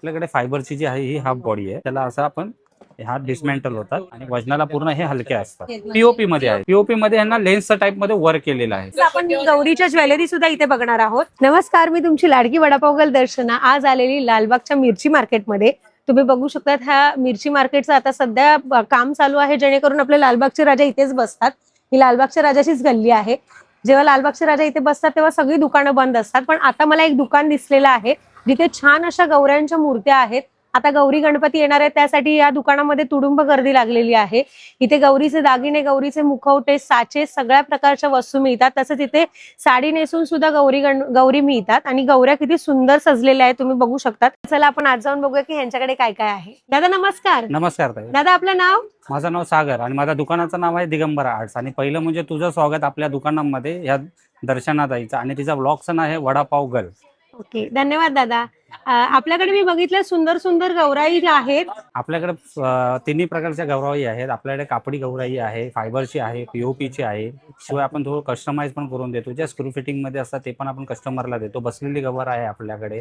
आपल्याकडे फायबरची जी आहे ही हाफ बॉडी आहे, त्याला असं आपण हा डिसमेंटल होतात आणि वजनाला पूर्ण हे हलके असतात. पीओपी मध्ये आहे. पीओपी मध्ये यांना लेन्सचा टाइप मध्ये वर्क केलेला आहे. आपण गौरीच्या ज्वेलरी सुद्धा इथे बघणार आहोत. नमस्कार, मी तुमची लाडकी वडापाव गर्ल दर्शना. आज आलेली लालबागच्या मिरची मार्केटमध्ये. तुम्ही बघू शकता ह्या मिरची मार्केटचं आता सध्या काम चालू आहे, जेणेकरून आपले लालबागचे राजा इथेच बसतात. ही लालबागच्या राजाचीच गल्ली आहे. जेव्हा लालबागचे राजा इथे बसतात तेव्हा सगळी दुकानं बंद असतात, पण आता मला एक दुकान दिसलेलं आहे जिथे छान अशा गौऱ्यांच्या मूर्त्या आहेत. आता गौरी गणपती येणार आहेत, त्यासाठी या दुकानामध्ये तुडुंब गर्दी लागलेली आहे. इथे गौरीचे दागिने, गौरीचे मुखवटे, साचे, सगळ्या प्रकारच्या वस्तू मिळतात. तसंच इथे साडी नेसून सुद्धा गौरी मिळतात आणि गौऱ्या किती सुंदर सजलेल्या आहेत, तुम्ही बघू शकता. चला आपण आज जाऊन बघूया की यांच्याकडे काय काय आहे. दादा नमस्कार. नमस्कार ताई. दादा आपलं नाव? माझं नाव सागर आणि माझ्या दुकानाचं नाव आहे दिगंबरा आर्ट्स. आणि पहिलं म्हणजे तुझं स्वागत आपल्या दुकानामध्ये या दर्शनाताईचं, आणि तिचा ब्लॉगचं नाव आहे वडापाव गर्ल. ओके, धन्यवाद दादा. आपल्याकडे मी बघितलं सुंदर सुंदर गौराई आहेत. आपल्याकडे तिन्ही प्रकारच्या गौराई आहेत. आपल्याकडे कापडी गौराई आहे, फायबरची आहे, पीओपीची आहे. शिवाय आपण थोडं कस्टमाइज पण करून देतो. ज्या स्क्रू फिटिंग मध्ये असतात ते पण आपण कस्टमरला देतो. बसलेली गवर आहे आपल्याकडे.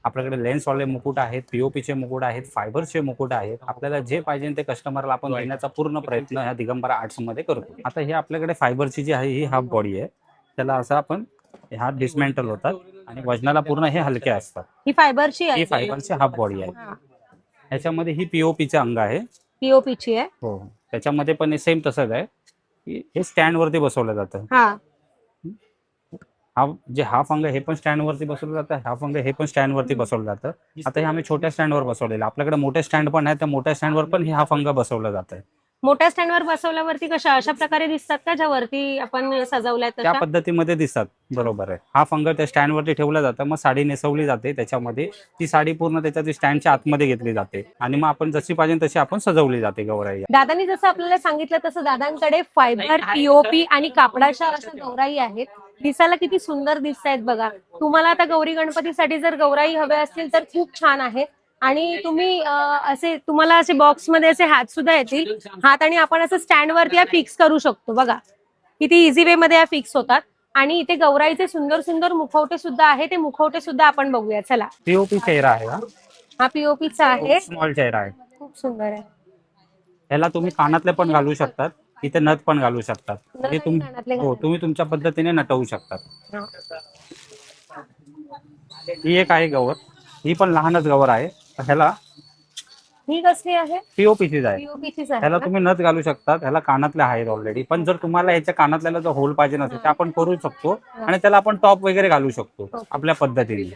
आपल्याकडे लेन्सवाले मुकुट आहेत, पीओपीचे मुकुट आहेत, फायबरचे मुकुट आहेत. आपल्याला जे पाहिजे ते कस्टमरला आपण देण्याचा पूर्ण प्रयत्न ह्या दिगंबरा आर्ट्स मध्ये करतो. आता हे आपल्याकडे फायबरची जी आहे ही हाफ बॉडी आहे, त्याला असं आपण हा डिसमेंटल होतात आणि वजनाला पूर्ण हे हलके असतात. ही फायबरची आहे. ही फायबरची हाफ बॉडी आहे. ह्याच्यामध्ये ही पीओपीचे अंग आहे. पीओपीची आहे. हो, त्याच्यामध्ये पण सेम तसंच आहे की हे स्टँड वरती बसवलं जातं. हाफ अंग हे पण स्टँड वरती बसवलं जातं, हाफ अंग हे पण स्टँड वरती बसवलं जातं. आता हे आम्ही छोट्या स्टँडवर बसवलेलं. आपल्याकडे मोठे स्टँड पण आहे, त्या मोठ्या स्टँडवर पण हे हाफ अंग बसवलं जातं. मोठ्या स्टँडवर बसवल्यावरती कशा अशा प्रकारे दिसतात का, ज्या वरती आपण सजवल्यात त्या तशा? पद्धतीमध्ये दिसतात. बरोबर आहे. हाफ अंग त्या स्टँड वरती ठेवलं जातं, मग साडी नेसवली जाते त्याच्यामध्ये. ती साडी पूर्ण त्याच्या स्टँडच्या आतमध्ये घेतली जाते आणि मग आपण जशी पाहिजे तशी आपण सजवली जाते गौराई. दादांनी जसं आपल्याला सांगितलं तसं दादांकडे फायबर, पीओपी आणि कापडाच्या अशा गौराई आहेत. दिसायला किती सुंदर दिसत आहेत बघा. तुम्हाला आता गौरी गणपतीसाठी जर गौराई हव्या असतील तर खूप छान आहे. आणि तुम्ही तुम्हाला असे बॉक्स मध्ये असे हात सुद्धा येतील. हात आणि आपण असं स्टँड वरती फिक्स करू शकतो. बघा किती इझी वे मध्ये फिक्स होतात. आणि इथे गौराईचे सुंदर सुंदर मुखवटे सुद्धा आहे. ते मुखवटे सुद्धा आपण बघूया. चला. पीओपी चेहरा आहे. हा पीओपीचा आहे. स्मॉल चेहरा आहे. खूप सुंदर आहे. ह्याला तुम्ही कानातले पण घालू शकतात, इथे नथ पण घालू शकतात. हे तुम्ही तुमच्या पद्धतीने नटवू शकतात. ही एक आहे गवर. ही पण लहानच गवर आहे. ह्याला ही कसली आहे? पीओपीचीच आहे. पीओपीचीच आहे. ह्याला तुम्ही नथ घालू शकतात. ह्याला कानातले आहेत ऑलरेडी, पण जर तुम्हाला ह्याच्या कानातल्याला जर होल पाहिजे नसेल तर आपण करू शकतो आणि त्याला आपण टॉप वगैरे घालू शकतो आपल्या पद्धतीने.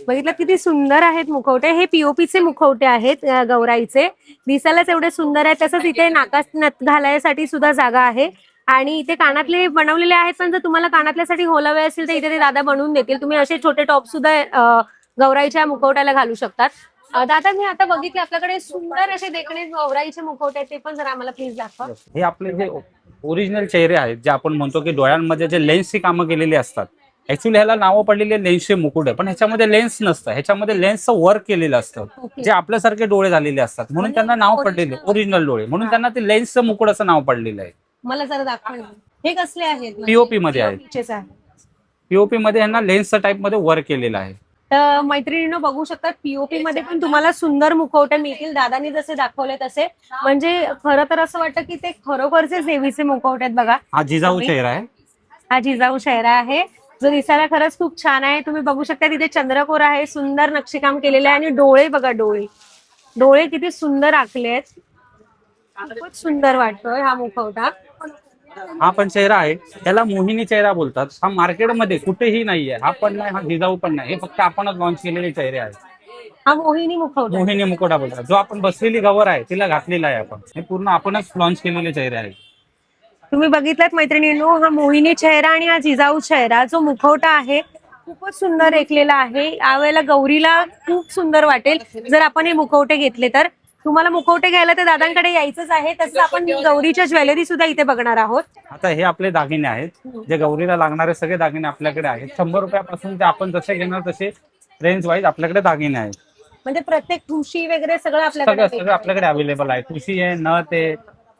बघितलं किती सुंदर आहेत मुखवटे. हे पीओपीचे मुखवटे आहेत गौराईचे. दिसायलाच एवढे सुंदर आहेत. तसंच इथे नाकात नथ घालायसाठी सुद्धा जागा आहे आणि इथे कानातले बनवलेले आहेत. पण जर तुम्हाला कानातल्यासाठी होल हवे असेल तर इथे ते दादा बनवून देतील. तुम्ही असे छोटे टॉप सुद्धा गौराईच्या मुखवट्याला घालू शकतात. दादा मी आता बघितले आपल्याकडे सुंदर असे देखणे गौराईचे मुखवटे, ते पण जरा आम्हाला प्लीज दाखवा. हे आपले जे ओरिजिनल चेहरे आहेत, जे आपण म्हणतो की डोळ्यांमध्ये जे लेन्सची कामं केलेली असतात. ऍक्च्युअली ह्याला नावं पडलेले लेन्सचे मुकुट आहे, पण ह्याच्यामध्ये लेन्स नसतं. ह्याच्यामध्ये लेन्सचं वर्क केलेलं असतं, जे आपल्यासारखे डोळे झालेले असतात म्हणून त्यांना नाव पडलेले ओरिजिनल डोळे, म्हणून त्यांना ते लेन्सचं मुकुट असं नाव पडलेलं आहे. मला जरा दाखवा. हे कसले आहेत? पीओपी मध्ये आहेत. पीओपी मध्ये यांना लेन्सच्या टाइप मध्ये वर्क केलेलं आहे. तर मैत्रिणींनो बघू शकतात, पीओपी मध्ये पण तुम्हाला सुंदर मुखवटे मिळतील. दादांनी जसे दाखवले तसे. म्हणजे खरं तर असं वाटतं की ते खरोखरचे देवीचे मुखवटे आहेत. बघा, हा जिजाऊ चेहरा आहे. हा जिजाऊ चेहरा आहे, जो दिसायला खरंच खूप छान आहे. तुम्ही बघू शकता तिथे चंद्रकोर आहे, सुंदर नक्षीकाम केलेले आहे. आणि डोळे बघा, डोळे किती सुंदर आखले आहेत. खूपच सुंदर वाटतोय हा मुखवटा. हा पण चेहरा आहे, त्याला मोहिनी चेहरा बोलतात. हा मार्केटमध्ये कुठेही नाहीये. हा पण नाही, हा जिजाऊ पण नाही. हे फक्त आपणच लॉन्च केलेले चेहरे आहेत. हा मोहिनी मुखवटा, मोहिनी मुखवटा बोलतात. जो आपण बसलेली गवर आहे तिला घातलेला आहे आपण. हे पूर्ण आपणच लॉन्च केलेले चेहरे आहेत. तुम्ही बघितलात मैत्रिणींनो, हा मोहिनी चेहरा आणि हा जिजाऊ चेहरा जो मुखवटा आहे खूपच सुंदर रेखलेला आहे. यावेळेला गौरीला खूप सुंदर वाटेल जर आपण हे मुखवटे घेतले तर. तुम्हाला मुखवटे घ्यायला तर दादांकडे यायचंच आहे. तसंच आपण गौरीच्या ज्वेलरी सुद्धा इथे बघणार आहोत. आता हे आपले दागिने आहेत, जे गौरीला लागणारे सगळे दागिने आपल्याकडे आहेत. 100 रुपयापासून ते आपण जसे घेणार तसे रेंज वाईज आपल्याकडे दागिने आहेत. म्हणजे प्रत्येक ठुशी वगैरे सगळं सगळं आपल्याकडे अवेलेबल आहे. ठुशी आहे, नथ आहे,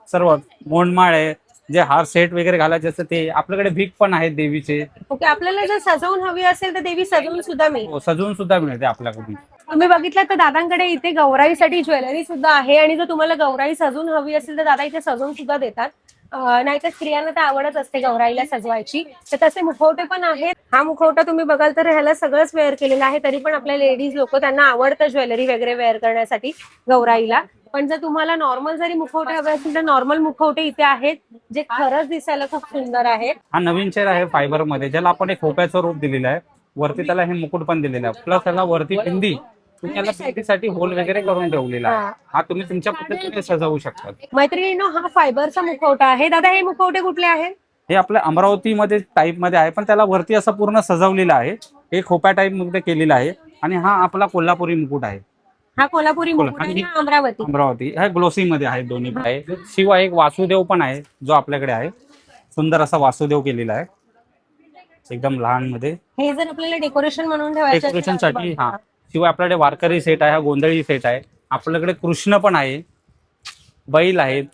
सर्व मोंडमाळ आहे. जे हार सेट वगैरे घालायचे असतं ते आपल्याकडे भीक पण आहेत देवीचे. ओके, आपल्याला जर सजवून हवी असेल तर देवी सजवून सुद्धा मिळेल. सजवून सुद्धा मिळते आपल्याकडे. तुम्ही बघितलं तर दादांकडे इथे गौराईसाठी ज्वेलरी सुद्धा आहे आणि जर तुम्हाला गौराई सजून हवी असेल तर दादा इथे सजवून सुद्धा देतात. नाहीतर स्त्रियांना तर आवडच असते गौराईला सजवायची, तर तसे मुखवटे पण आहेत. हा मुखवटा तुम्ही बघाल तर ह्याला सगळंच वेअर केलेलं आहे, तरी पण आपल्या लेडीज लोक त्यांना आवडतं ज्वेलरी वगैरे वेअर करण्यासाठी गौराईला. पण जर तुम्हाला नॉर्मल जरी मुखवटे हवे असतील तर नॉर्मल मुखवटे इथे आहेत, जे खरंच दिसायला खूप सुंदर आहेत. हा नवीन चेअर आहे फायबर मध्ये, ज्याला आपण एक खोप्याचं रूप दिलेलं आहे. वरती त्याला हे मुकुट पण दिलेलं आहे, प्लस त्याला वरती बिंदी, तुम्ही याला बिंदीसाठी होल वगैरे करून ठेवलेला आहे. हा तुम्ही तुमच्या पद्धतीने सजवू शकता. मैत्रिणींनो, हा फायबरचा मुखवटा आहे. दादा हे मुखवटे कुठले आहेत? हे आपल्या अमरावतीमध्ये टाईप मध्ये आहे, पण त्याला वरती असं पूर्ण सजवलेलं आहे. हे खोप्या टाईप मध्ये केलेलं आहे. आणि हा आपला कोल्हापुरी मुकुट आहे. हा कोल्हापुरी मुकुट आणि आहे, हा अमरावती. अमरावती हा ग्लोसी मध्ये आहे, दोन्ही आहे. शिवाय एक वासुदेव पण आहे जो आपल्याकडे आहे. सुंदर असा वासुदेव केलेला आहे, एकदम लहान मध्ये. हे जर आपल्याला डेकोरेशन म्हणून ठेवायचं असेल डेकोरेशन तर साठी. हा शिवाय आपल्याकडे वारकरी सेट आहे, हा गोंधळी सेट आहे. आपल्याकडे कृष्ण पण आहे, बैल आहेत.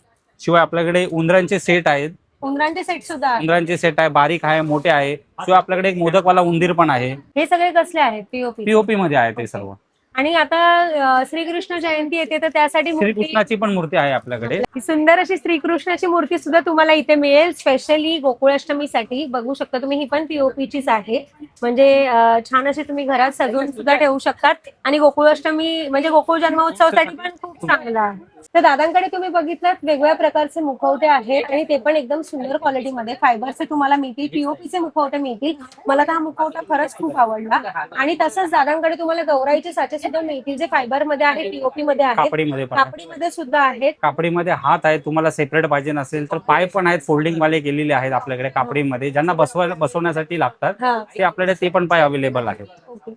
शिवाय आपल्याकडे उंदरांचे सेट आहेत. उंदरांचे सेट सुद्धा आहेत. उंदरांचे सेट आहे, बारीक आहे, मोठे आहे. शिवाय आपल्याकडे एक मोदकवाला उंदीर पण आहे. हे सगळे कसले आहेत? पीओपी. पीओपी मध्ये आहे ते सर्व. आणि आता श्रीकृष्ण जयंती येते तर त्यासाठी मूर्ती, श्रीकृष्णाची पण मूर्ती आहे आपल्याकडे. ही सुंदर अशी श्रीकृष्णाची मूर्ती सुद्धा तुम्हाला इथे मिळेल, स्पेशली गोकुळाष्टमीसाठी. बघू शकता तुम्ही, ही पण पीओपीचीच आहे. म्हणजे छान अशी तुम्ही घरात सजवून सुद्धा ठेवू शकतात. आणि गोकुळाष्टमी म्हणजे गोकुळ जन्मोत्सवासाठी पण खूप चांगला आहे. तर दादांकडे तुम्ही बघितलं वेगवेगळ्या प्रकारचे मुखवटे आहेत आणि ते पण एकदम सुंदर क्वालिटीमध्ये फायबरचे तुम्हाला मिळतील, पीओपीचे मुखवटे मिळतील. मला तर हा मुखवटा खरंच खूप आवडला. आणि तसंच दादांकडे तुम्हाला गौराईचे साचे सुद्धा मिळतील, जे फायबर मध्ये आहे, पीओपी मध्ये आहे, कापडीमध्ये पण आहे. कापडीमध्ये सुद्धा आहेत. कापडीमध्ये हात आहे, तुम्हाला सेपरेट पाहिजे नसेल तर पाय पण आहेत, फोल्डिंग वाले केलेले आहेत आपल्याकडे कापडीमध्ये. ज्यांना बसवण्यासाठी लागतात हा, ते आपल्याकडे ते पण पाय अवेलेबल आहेत. ओके.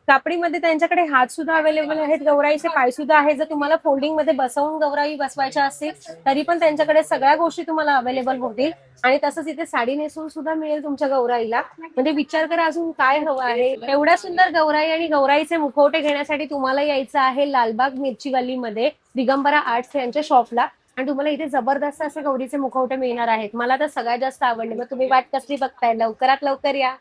कापडीमध्ये त्यांच्याकडे हात सुद्धा अवेलेबल आहेत, गौराईचे पाय सुद्धा आहेत. जर तुम्हाला फोल्डिंग मध्ये बसवून गौराई बसवायच्या असतील तरी पण त्यांच्याकडे सगळ्या गोष्टी तुम्हाला अवेलेबल होतील. आणि तसंच इथे साडी नेसून सुद्धा मिळेल तुमच्या गौराईला. म्हणजे विचार करा अजून काय हवं आहे. एवढ्या सुंदर गौराई आणि गौराईचे मुखवटे घेण्यासाठी तुम्हाला यायचं आहे लालबाग मिरची गल्लीमध्ये दिगंबरा आर्ट्स यांच्या शॉपला. आणि तुम्हाला इथे जबरदस्त असे गौरीचे मुखवटे मिळणार आहेत. मला तर सगळ्यात जास्त आवडले. मग तुम्ही वाट कसली बघताय? लवकरात लवकर या.